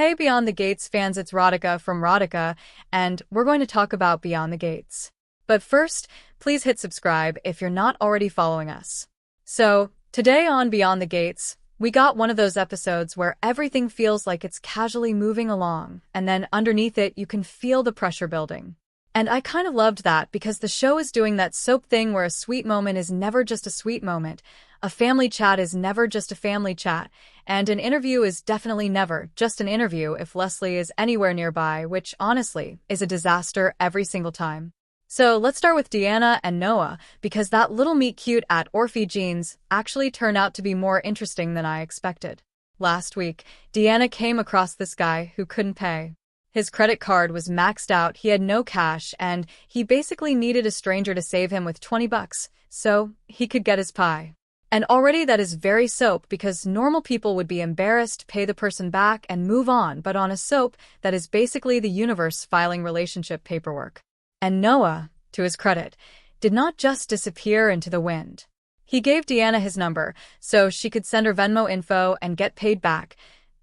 Hey Beyond the Gates fans, it's Radhika from Radhika, and we're going to talk about Beyond the Gates. But first, please hit subscribe if you're not already following us. So, today on Beyond the Gates, we got one of those episodes where everything feels like it's casually moving along, and then underneath it you can feel the pressure building. And I kind of loved that because the show is doing that soap thing where a sweet moment is never just a sweet moment, a family chat is never just a family chat, and an interview is definitely never just an interview if Leslie is anywhere nearby, which, honestly, is a disaster every single time. So let's start with Deanna and Noah, because that little meet-cute at Orphe Jeans actually turned out to be more interesting than I expected. Last week, Deanna came across this guy who couldn't pay. His credit card was maxed out, he had no cash, and he basically needed a stranger to save him with $20 so he could get his pie. And already that is very soap because normal people would be embarrassed, pay the person back, and move on, but on a soap, that is basically the universe filing relationship paperwork. And Noah, to his credit, did not just disappear into the wind. He gave Deanna his number so she could send her Venmo info and get paid back,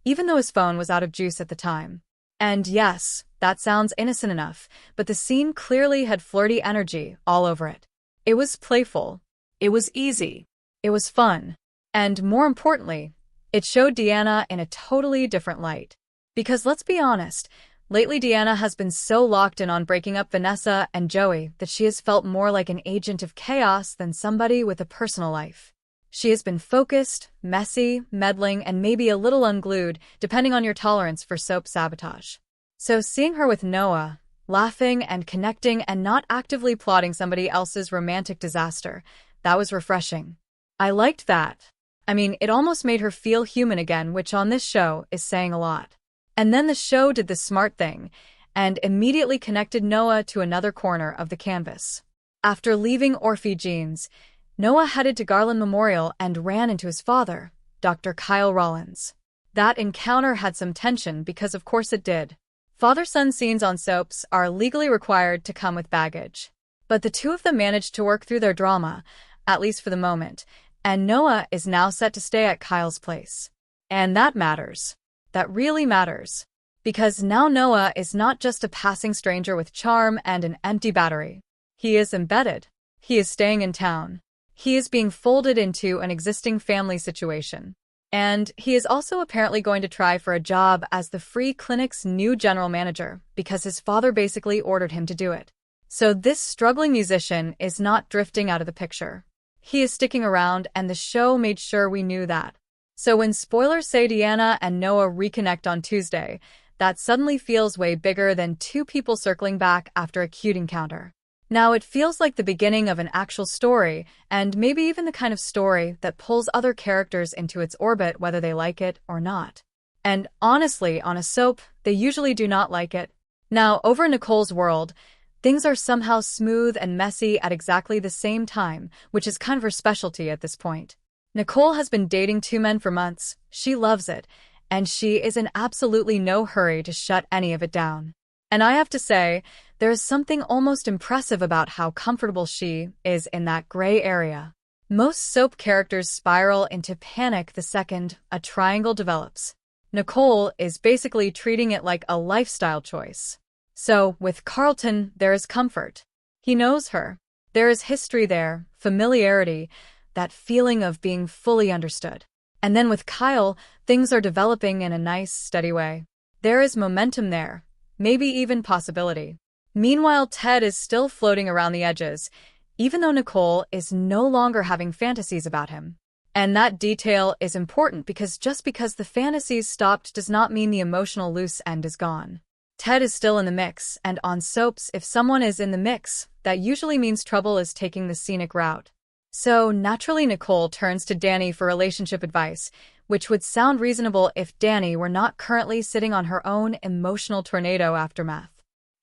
even though his phone was out of juice at the time. And yes, that sounds innocent enough, but the scene clearly had flirty energy all over it. It was playful. It was easy. It was fun. And more importantly, it showed Deanna in a totally different light. Because let's be honest, lately Deanna has been so locked in on breaking up Vanessa and Joey that she has felt more like an agent of chaos than somebody with a personal life. She has been focused, messy, meddling, and maybe a little unglued, depending on your tolerance for soap sabotage. So seeing her with Noah, laughing and connecting and not actively plotting somebody else's romantic disaster, that was refreshing. I liked that. I mean, it almost made her feel human again, which on this show is saying a lot. And then the show did the smart thing and immediately connected Noah to another corner of the canvas. After leaving Orphe Jeans, Noah headed to Garland Memorial and ran into his father, Dr. Kyle Rollins. That encounter had some tension because of course it did. Father-son scenes on soaps are legally required to come with baggage. But the two of them managed to work through their drama, at least for the moment, and Noah is now set to stay at Kyle's place. And that matters. That really matters. Because now Noah is not just a passing stranger with charm and an empty battery. He is embedded. He is staying in town. He is being folded into an existing family situation. And he is also apparently going to try for a job as the free clinic's new general manager because his father basically ordered him to do it. So this struggling musician is not drifting out of the picture. He is sticking around, and the show made sure we knew that. So when spoilers say Deanna and Noah reconnect on Tuesday, that suddenly feels way bigger than two people circling back after a cute encounter. Now it feels like the beginning of an actual story, and maybe even the kind of story that pulls other characters into its orbit whether they like it or not. And honestly, on a soap, they usually do not like it. Now, over in Nicole's world, things are somehow smooth and messy at exactly the same time, which is kind of her specialty at this point. Nicole has been dating two men for months, she loves it, and she is in absolutely no hurry to shut any of it down. And I have to say, there is something almost impressive about how comfortable she is in that gray area. Most soap characters spiral into panic the second a triangle develops. Nicole is basically treating it like a lifestyle choice. So, with Carlton, there is comfort. He knows her. There is history there, familiarity, that feeling of being fully understood. And then with Kyle, things are developing in a nice, steady way. There is momentum there, maybe even possibility. Meanwhile, Ted is still floating around the edges, even though Nicole is no longer having fantasies about him. And that detail is important because just because the fantasies stopped does not mean the emotional loose end is gone. Ted is still in the mix, and on soaps, if someone is in the mix, that usually means trouble is taking the scenic route. So, naturally Nicole turns to Danny for relationship advice, which would sound reasonable if Danny were not currently sitting on her own emotional tornado aftermath.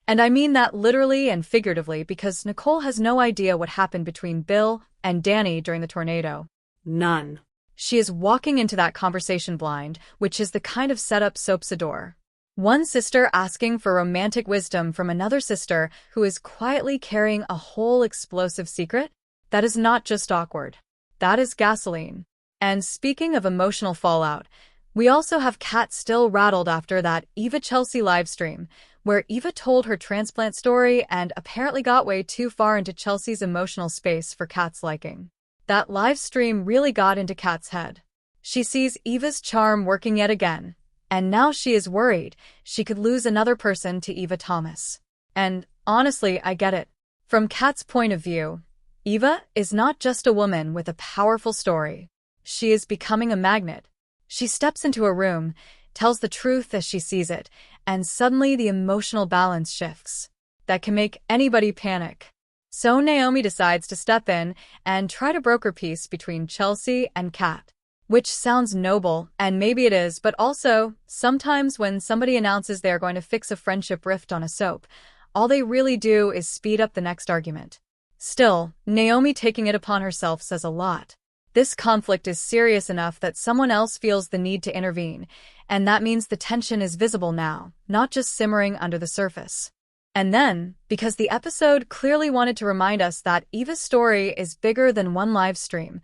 And I mean that literally and figuratively because Nicole has no idea what happened between Bill and Danny during the tornado. None. She is walking into that conversation blind, which is the kind of setup soaps adore. One sister asking for romantic wisdom from another sister who is quietly carrying a whole explosive secret? That is not just awkward. That is gasoline. And speaking of emotional fallout, We also have Kat still rattled after that Eva-Chelsea livestream, where Eva told her transplant story and apparently got way too far into Chelsea's emotional space for Kat's liking. That livestream really got into Kat's head. She sees Eva's charm working yet again, and now she is worried she could lose another person to Eva Thomas. And honestly, I get it. From Kat's point of view, Eva is not just a woman with a powerful story. She is becoming a magnet. She steps into a room, tells the truth as she sees it, and suddenly the emotional balance shifts. That can make anybody panic. So Naomi decides to step in and try to broker peace between Chelsea and Kat. Which sounds noble, and maybe it is, but also, sometimes when somebody announces they are going to fix a friendship rift on a soap, all they really do is speed up the next argument. Still, Naomi taking it upon herself says a lot. This conflict is serious enough that someone else feels the need to intervene, and that means the tension is visible now, not just simmering under the surface. And then, because the episode clearly wanted to remind us that Eva's story is bigger than one live stream,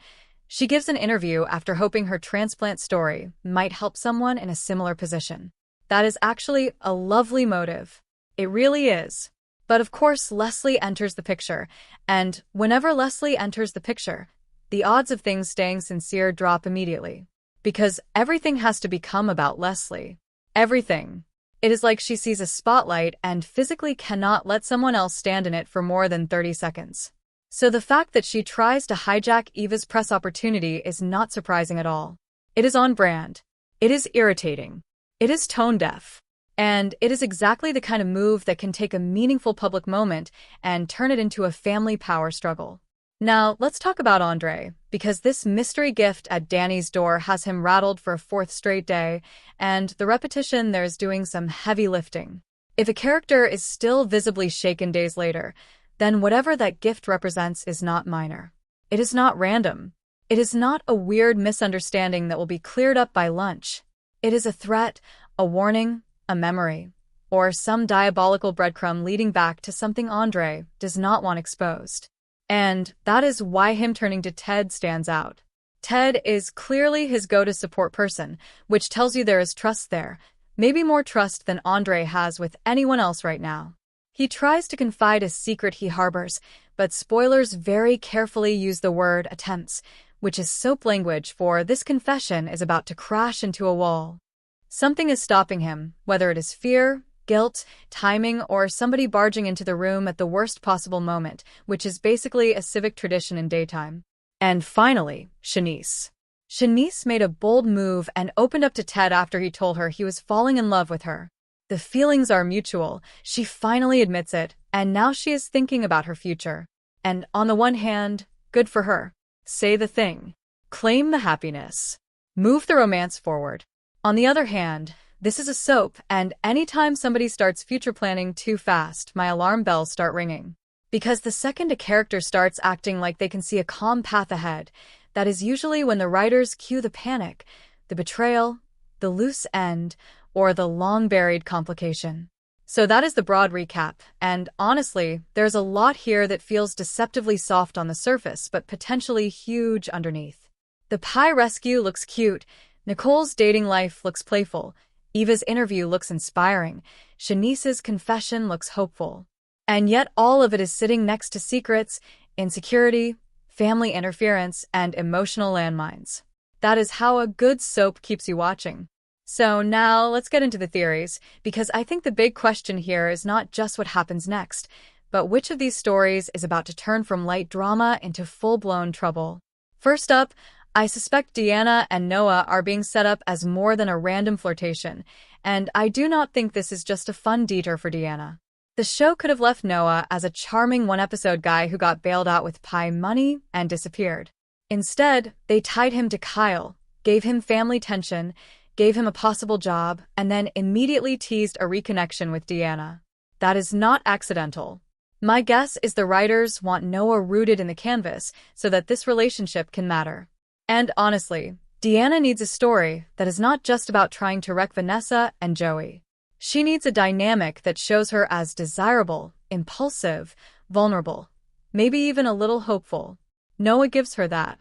she gives an interview after hoping her transplant story might help someone in a similar position. That is actually a lovely motive. It really is. But of course, Leslie enters the picture, and whenever Leslie enters the picture, the odds of things staying sincere drop immediately. Because everything has to become about Leslie. Everything. It is like she sees a spotlight and physically cannot let someone else stand in it for more than 30 seconds. So the fact that she tries to hijack Eva's press opportunity is not surprising at all. It is on brand. It is irritating. It is tone-deaf. And it is exactly the kind of move that can take a meaningful public moment and turn it into a family power struggle. Now, let's talk about Andre, because this mystery gift at Danny's door has him rattled for a fourth straight day, and the repetition there's doing some heavy lifting. If a character is still visibly shaken days later, then whatever that gift represents is not minor. It is not random. It is not a weird misunderstanding that will be cleared up by lunch. It is a threat, a warning, a memory, or some diabolical breadcrumb leading back to something Andre does not want exposed. And that is why him turning to Ted stands out. Ted is clearly his go-to support person, which tells you there is trust there, maybe more trust than Andre has with anyone else right now. He tries to confide a secret he harbors, but spoilers very carefully use the word attempts, which is soap language for this confession is about to crash into a wall. Something is stopping him, whether it is fear, guilt, timing, or somebody barging into the room at the worst possible moment, which is basically a civic tradition in daytime. And finally, Shanice. Shanice made a bold move and opened up to Ted after he told her he was falling in love with her. The feelings are mutual, she finally admits it, and now she is thinking about her future. And on the one hand, good for her. Say the thing. Claim the happiness. Move the romance forward. On the other hand, this is a soap, and anytime somebody starts future planning too fast, my alarm bells start ringing. Because the second a character starts acting like they can see a calm path ahead, that is usually when the writers cue the panic, the betrayal, the loose end, or the long-buried complication. So that is the broad recap, and honestly, there's a lot here that feels deceptively soft on the surface, but potentially huge underneath. The pie rescue looks cute, Nicole's dating life looks playful, Eva's interview looks inspiring, Shanice's confession looks hopeful. And yet all of it is sitting next to secrets, insecurity, family interference, and emotional landmines. That is how a good soap keeps you watching. So now let's get into the theories, because I think the big question here is not just what happens next, but which of these stories is about to turn from light drama into full-blown trouble. First up, I suspect Deanna and Noah are being set up as more than a random flirtation, and I do not think this is just a fun detour for Deanna. The show could have left Noah as a charming one-episode guy who got bailed out with pie money and disappeared. Instead, they tied him to Kyle, gave him family tension, gave him a possible job, and then immediately teased a reconnection with Deanna. That is not accidental. My guess is the writers want Noah rooted in the canvas so that this relationship can matter. And honestly, Deanna needs a story that is not just about trying to wreck Vanessa and Joey. She needs a dynamic that shows her as desirable, impulsive, vulnerable, maybe even a little hopeful. Noah gives her that.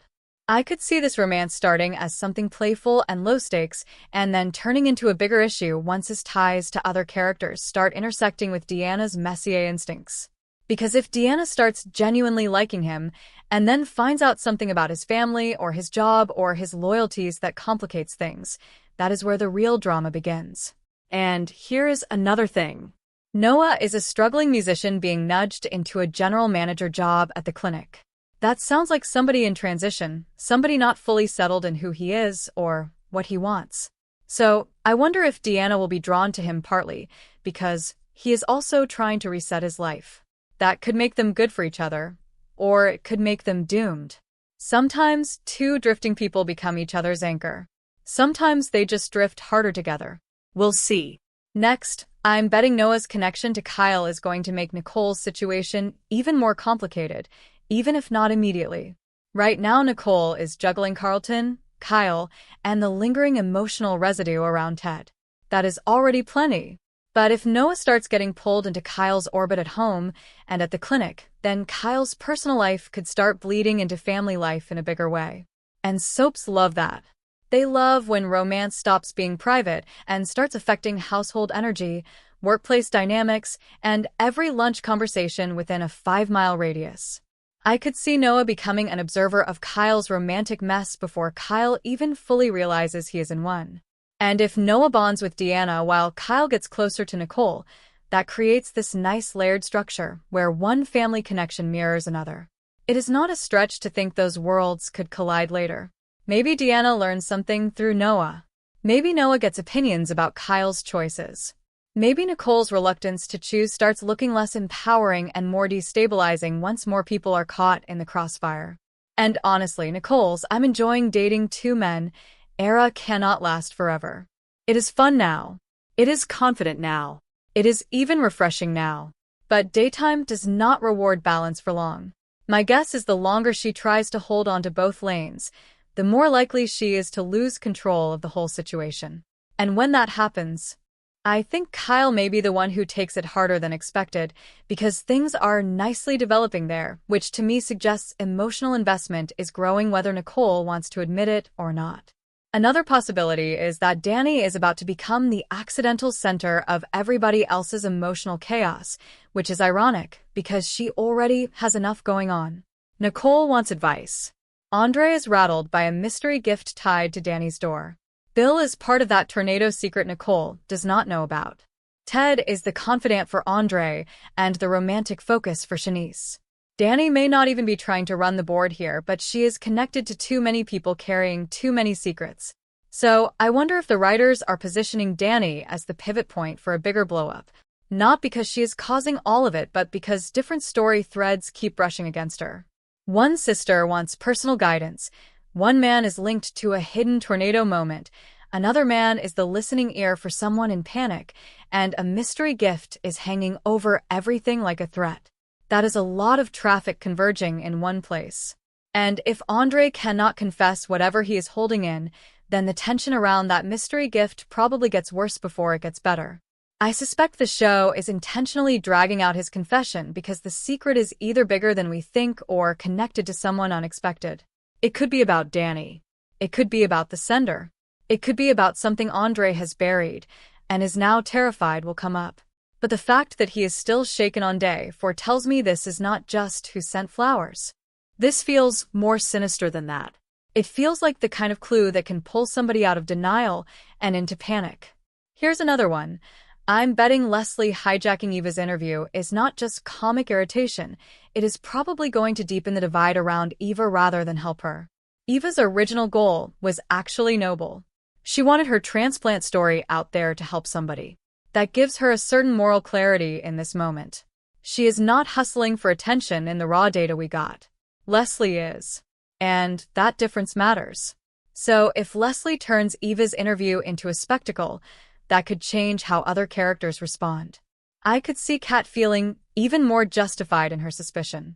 I could see this romance starting as something playful and low stakes, and then turning into a bigger issue once his ties to other characters start intersecting with Deanna's messier instincts. Because if Deanna starts genuinely liking him, and then finds out something about his family or his job or his loyalties that complicates things, that is where the real drama begins. And here is another thing. Noah is a struggling musician being nudged into a general manager job at the clinic. That sounds like somebody in transition, somebody not fully settled in who he is or what he wants. So, I wonder if Deanna will be drawn to him partly because he is also trying to reset his life. That could make them good for each other, or it could make them doomed. Sometimes two drifting people become each other's anchor. Sometimes they just drift harder together. We'll see. Next, I'm betting Noah's connection to Kyle is going to make Nicole's situation even more complicated, even if not immediately. Right now, Nicole is juggling Carlton, Kyle, and the lingering emotional residue around Ted. That is already plenty. But if Noah starts getting pulled into Kyle's orbit at home and at the clinic, then Kyle's personal life could start bleeding into family life in a bigger way. And soaps love that. They love when romance stops being private and starts affecting household energy, workplace dynamics, and every lunch conversation within a 5-mile radius. I could see Noah becoming an observer of Kyle's romantic mess before Kyle even fully realizes he is in one. And if Noah bonds with Deanna while Kyle gets closer to Nicole, that creates this nice layered structure where one family connection mirrors another. It is not a stretch to think those worlds could collide later. Maybe Deanna learns something through Noah. Maybe Noah gets opinions about Kyle's choices. Maybe Nicole's reluctance to choose starts looking less empowering and more destabilizing once more people are caught in the crossfire. And honestly, Nicole's "I'm enjoying dating two men" era cannot last forever. It is fun now. It is confident now. It is even refreshing now. But daytime does not reward balance for long. My guess is the longer she tries to hold on to both lanes, the more likely she is to lose control of the whole situation. And when that happens, I think Kyle may be the one who takes it harder than expected, because things are nicely developing there, which to me suggests emotional investment is growing whether Nicole wants to admit it or not. Another possibility is that Danny is about to become the accidental center of everybody else's emotional chaos, which is ironic because she already has enough going on. Nicole wants advice. Andre is rattled by a mystery gift tied to Danny's door. Bill is part of that tornado secret Nicole does not know about. Ted is the confidant for Andre and the romantic focus for Shanice. Danny may not even be trying to run the board here, but she is connected to too many people carrying too many secrets. So, I wonder if the writers are positioning Danny as the pivot point for a bigger blow-up. Not because she is causing all of it, but because different story threads keep brushing against her. One sister wants personal guidance. One man is linked to a hidden tornado moment, another man is the listening ear for someone in panic, and a mystery gift is hanging over everything like a threat. That is a lot of traffic converging in one place. And if Andre cannot confess whatever he is holding in, then the tension around that mystery gift probably gets worse before it gets better. I suspect the show is intentionally dragging out his confession because the secret is either bigger than we think or connected to someone unexpected. It could be about Danny. It could be about the sender. It could be about something Andre has buried and is now terrified will come up. But the fact that he is still shaken on day 4 tells me this is not just who sent flowers. This feels more sinister than that. It feels like the kind of clue that can pull somebody out of denial and into panic. Here's another one. I'm betting Leslie hijacking Eva's interview is not just comic irritation, it is probably going to deepen the divide around Eva rather than help her. Eva's original goal was actually noble. She wanted her transplant story out there to help somebody. That gives her a certain moral clarity in this moment. She is not hustling for attention in the raw data we got. Leslie is. And that difference matters. So if Leslie turns Eva's interview into a spectacle, that could change how other characters respond. I could see Kat feeling even more justified in her suspicion.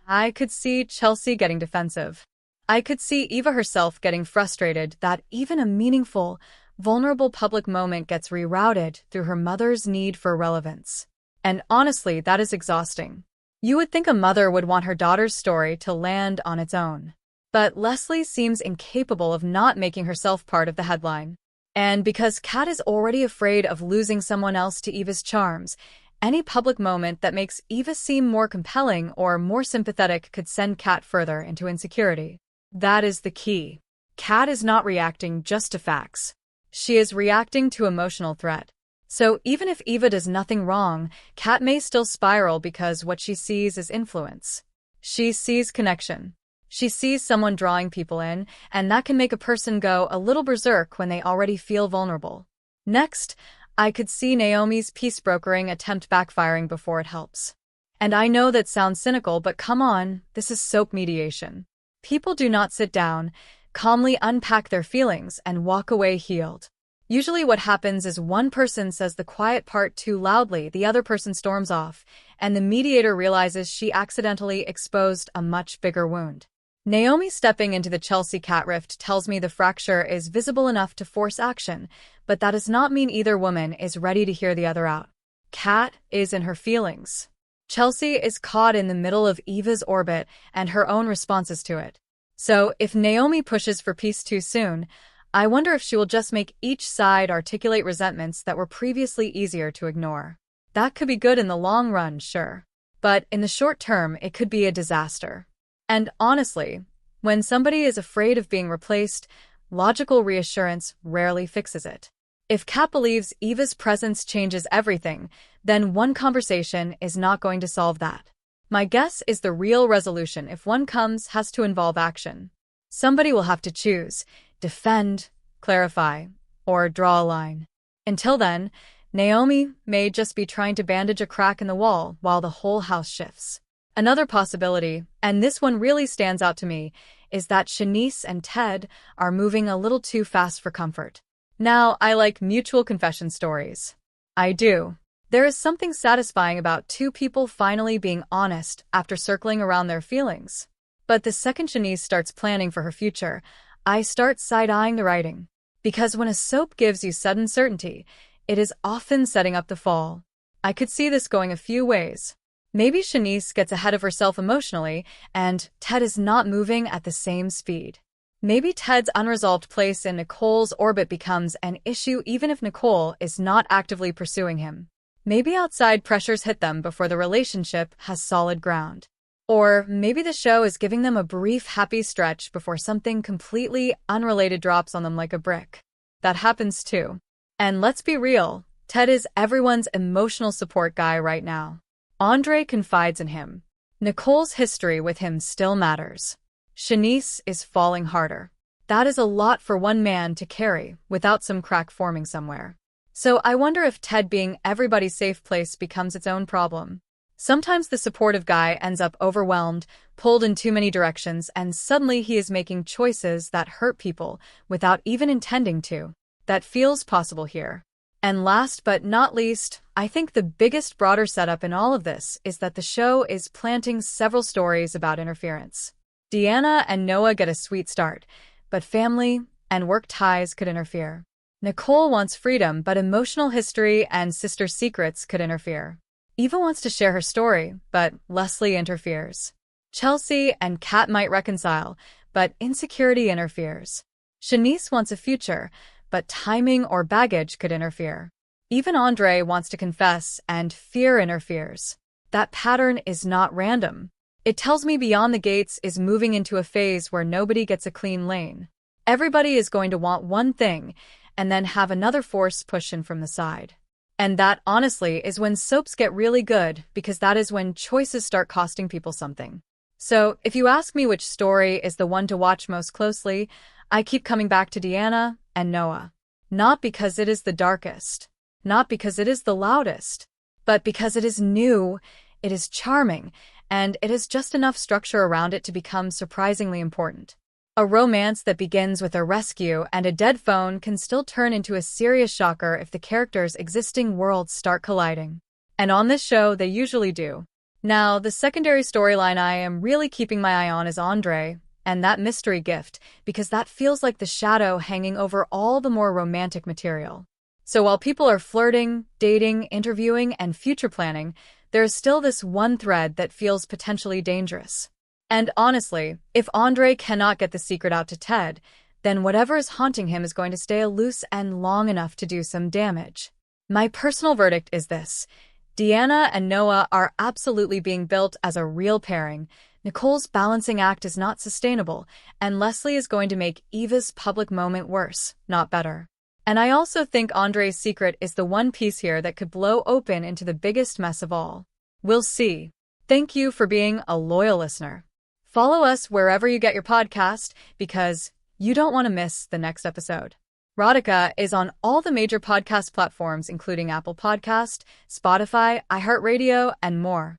I could see Chelsea getting defensive. I could see Eva herself getting frustrated that even a meaningful, vulnerable public moment gets rerouted through her mother's need for relevance. And honestly, that is exhausting. You would think a mother would want her daughter's story to land on its own. But Leslie seems incapable of not making herself part of the headline. And because Kat is already afraid of losing someone else to Eva's charms, any public moment that makes Eva seem more compelling or more sympathetic could send Kat further into insecurity. That is the key. Kat is not reacting just to facts. She is reacting to emotional threat. So even if Eva does nothing wrong, Kat may still spiral because what she sees is influence. She sees connection. She sees someone drawing people in, and that can make a person go a little berserk when they already feel vulnerable. Next, I could see Naomi's peace brokering attempt backfiring before it helps. And I know that sounds cynical, but come on, this is soap mediation. People do not sit down, calmly unpack their feelings, and walk away healed. Usually what happens is one person says the quiet part too loudly, the other person storms off, and the mediator realizes she accidentally exposed a much bigger wound. Naomi stepping into the Chelsea-Kat rift tells me the fracture is visible enough to force action, but that does not mean either woman is ready to hear the other out. Kat is in her feelings. Chelsea is caught in the middle of Eva's orbit and her own responses to it. So if Naomi pushes for peace too soon, I wonder if she will just make each side articulate resentments that were previously easier to ignore. That could be good in the long run, sure. But in the short term, it could be a disaster. And honestly, when somebody is afraid of being replaced, logical reassurance rarely fixes it. If Kat believes Eva's presence changes everything, then one conversation is not going to solve that. My guess is the real resolution, if one comes, has to involve action. Somebody will have to choose, defend, clarify, or draw a line. Until then, Naomi may just be trying to bandage a crack in the wall while the whole house shifts. Another possibility, and this one really stands out to me, is that Shanice and Ted are moving a little too fast for comfort. Now, I like mutual confession stories. I do. There is something satisfying about two people finally being honest after circling around their feelings. But the second Shanice starts planning for her future, I start side-eyeing the writing. Because when a soap gives you sudden certainty, it is often setting up the fall. I could see this going a few ways. Maybe Shanice gets ahead of herself emotionally, and Ted is not moving at the same speed. Maybe Ted's unresolved place in Nicole's orbit becomes an issue even if Nicole is not actively pursuing him. Maybe outside pressures hit them before the relationship has solid ground. Or maybe the show is giving them a brief happy stretch before something completely unrelated drops on them like a brick. That happens too. And let's be real, Ted is everyone's emotional support guy right now. Andre confides in him. Nicole's history with him still matters. Shanice is falling harder. That is a lot for one man to carry without some crack forming somewhere. So I wonder if Ted being everybody's safe place becomes its own problem. Sometimes the supportive guy ends up overwhelmed, pulled in too many directions, and suddenly he is making choices that hurt people without even intending to. That feels possible here. And last but not least, I think the biggest broader setup in all of this is that the show is planting several stories about interference. Deanna and Noah get a sweet start, but family and work ties could interfere. Nicole wants freedom, but emotional history and sister secrets could interfere. Eva wants to share her story, but Leslie interferes. Chelsea and Kat might reconcile, but insecurity interferes. Shanice wants a future, but timing or baggage could interfere. Even Andre wants to confess, and fear interferes. That pattern is not random. It tells me Beyond the Gates is moving into a phase where nobody gets a clean lane. Everybody is going to want one thing, and then have another force push in from the side. And that, honestly, is when soaps get really good, because that is when choices start costing people something. So, if you ask me which story is the one to watch most closely, I keep coming back to Deanna and Noah. Not because it is the darkest, not because it is the loudest, but because it is new, it is charming, and it has just enough structure around it to become surprisingly important. A romance that begins with a rescue and a dead phone can still turn into a serious shocker if the characters' existing worlds start colliding. And on this show, they usually do. Now, the secondary storyline I am really keeping my eye on is Andre and that mystery gift, because that feels like the shadow hanging over all the more romantic material. So while people are flirting, dating, interviewing, and future planning, there is still this one thread that feels potentially dangerous. And honestly, if Andre cannot get the secret out to Ted, then whatever is haunting him is going to stay a loose end long enough to do some damage. My personal verdict is this. Deanna and Noah are absolutely being built as a real pairing. Nicole's balancing act is not sustainable, and Leslie is going to make Eva's public moment worse, not better. And I also think Andre's secret is the one piece here that could blow open into the biggest mess of all. We'll see. Thank you for being a loyal listener. Follow us wherever you get your podcast because you don't want to miss the next episode. Rodica is on all the major podcast platforms including Apple Podcast, Spotify, iHeartRadio, and more.